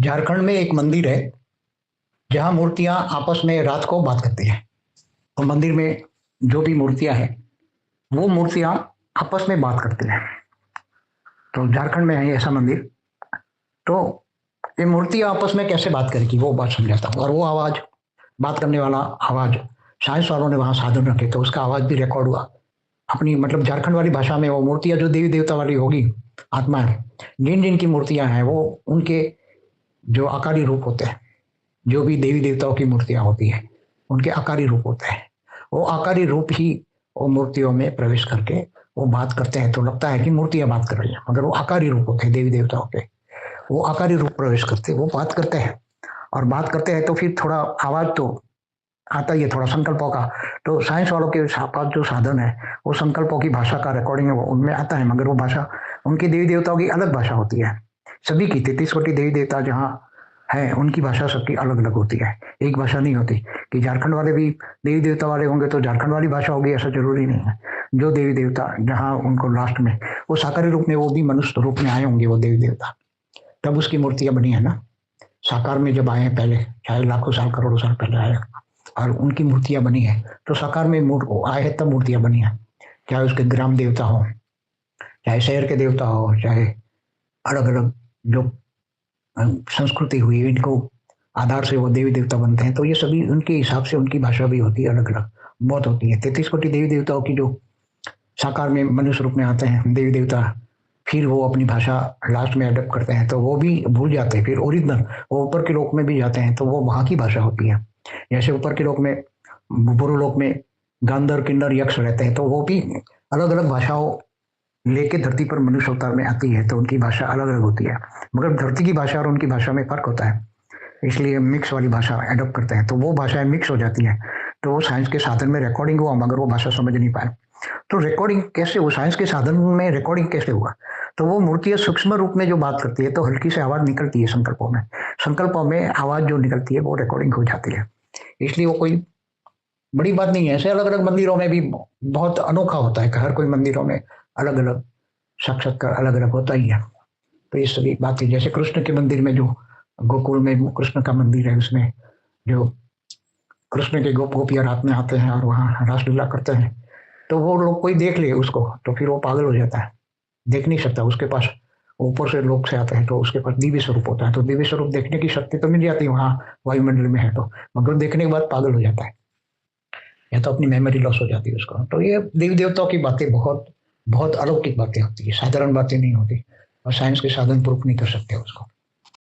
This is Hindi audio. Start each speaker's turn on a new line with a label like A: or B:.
A: झारखंड में एक मंदिर है जहाँ मूर्तियां आपस में रात को बात करती हैं। तो मंदिर में जो भी मूर्तियां हैं वो मूर्तियां आपस में बात करती हैं। तो झारखंड में है ऐसा मंदिर। तो ये मूर्तियां आपस में कैसे बात करेगी वो बात समझाता हूँ। और वो आवाज, बात करने वाला आवाज, साइंस वालों ने वहां साधन रखे तो उसका आवाज भी रिकॉर्ड हुआ अपनी मतलब झारखंड वाली भाषा में। वो मूर्तियां जो देवी देवता वाली होगी, आत्माएं, जिन जिन की मूर्तियां हैं वो उनके जो आकारी रूप होते हैं, जो भी देवी देवताओं की मूर्तियां होती हैं उनके आकारी रूप होते हैं। वो आकारी रूप ही वो मूर्तियों में प्रवेश करके वो बात करते हैं। तो लगता है कि मूर्तियां बात कर रही हैं मगर वो आकारी रूप होते हैं देवी देवताओं के। वो आकारी रूप प्रवेश करते, वो बात करते हैं। और बात करते हैं तो फिर थोड़ा आवाज तो आता ही है, थोड़ा संकल्पों का। तो साइंस वालों के पास जो साधन है वो संकल्पों की भाषा का रिकॉर्डिंग है, वो उनमें आता है। मगर वो भाषा उनकी देवी देवताओं की अलग भाषा होती है। सभी की 33 कोटि देवी देवता जहाँ है उनकी भाषा सबकी अलग अलग होती है, एक भाषा नहीं होती। कि झारखंड वाले भी देवी देवता वाले होंगे तो झारखंड वाली भाषा होगी ऐसा जरूरी नहीं है। जो देवी देवता जहाँ उनको लास्ट में वो साकारी रूप में वो भी मनुष्य रूप में आए होंगे वो देवी देवता, तब उसकी मूर्तियां बनी है ना। साकार में जब आए हैं पहले, चाहे लाखों साल करोड़ों साल पहले आए और उनकी मूर्तियां बनी है, तो साकार में आए हैं तब मूर्तियां बनी है। चाहे उसके ग्राम देवता हो, चाहे शहर के देवता हो, चाहे अलग अलग जो संस्कृति हुई इनको आधार से वो देवी देवता बनते हैं। तो ये सभी उनके हिसाब से उनकी भाषा भी होती है, अलग अलग बहुत होती है। 33 कोटि देवी देवताओं की जो साकार में मनुष्य रूप में आते हैं देवी देवता, फिर वो अपनी भाषा लास्ट में अडप्ट करते हैं तो वो भी भूल जाते हैं। फिर ओरिजिनल वो ऊपर के लोक में भी जाते हैं तो वो वहां की भाषा होती है। जैसे ऊपर के लोक में, बुरु लोक में गांधर किन्नर यक्ष रहते हैं तो वो भी अलग अलग भाषाओं लेके धरती पर मनुष्य अवतार में आती है, तो उनकी भाषा अलग अलग होती है। मगर धरती की भाषा और उनकी भाषा में फर्क होता है, इसलिए मिक्स वाली भाषा अडॉप्ट करते हैं तो वो भाषाएं मिक्स हो जाती हैं। तो वो साइंस के साधन में रिकॉर्डिंग हुआ मगर वो भाषा समझ नहीं पाए। तो रिकॉर्डिंग कैसे हुआ, साइंस के साधन में रिकॉर्डिंग कैसे हुआ? तो वो मूर्तियां सूक्ष्म रूप में जो बात करती है तो हल्की से आवाज निकलती है संकल्पों में, संकल्पों में आवाज जो निकलती है वो रिकॉर्डिंग हो जाती है। इसलिए वो कोई बड़ी बात नहीं है। ऐसे अलग अलग मंदिरों में भी बहुत अनोखा होता है कि हर कोई मंदिरों में अलग अलग साक्षात्कार अलग अलग होता ही है। तो ये सभी बातें, जैसे कृष्ण के मंदिर में जो गोकुल में कृष्ण का मंदिर है उसमें जो कृष्ण के गोप गोपियां रात में आते हैं और वहाँ रासलीला करते हैं, तो वो लोग कोई देख ले उसको तो फिर वो पागल हो जाता है, देख नहीं सकता। उसके पास ऊपर से लोग से आते हैं तो उसके पास दिव्य स्वरूप होता है, तो दिव्य स्वरूप देखने की शक्ति तो मिल जाती है वहाँ वायुमंडल में है तो, मगर देखने के बाद पागल हो जाता है या तो अपनी मेमोरी लॉस हो जाती है उसको। तो ये देवी देवताओं की बातें बहुत बहुत अलौकिक बातें होती है, साधारण बातें नहीं होती और साइंस के साधन प्रूफ नहीं कर सकते उसको।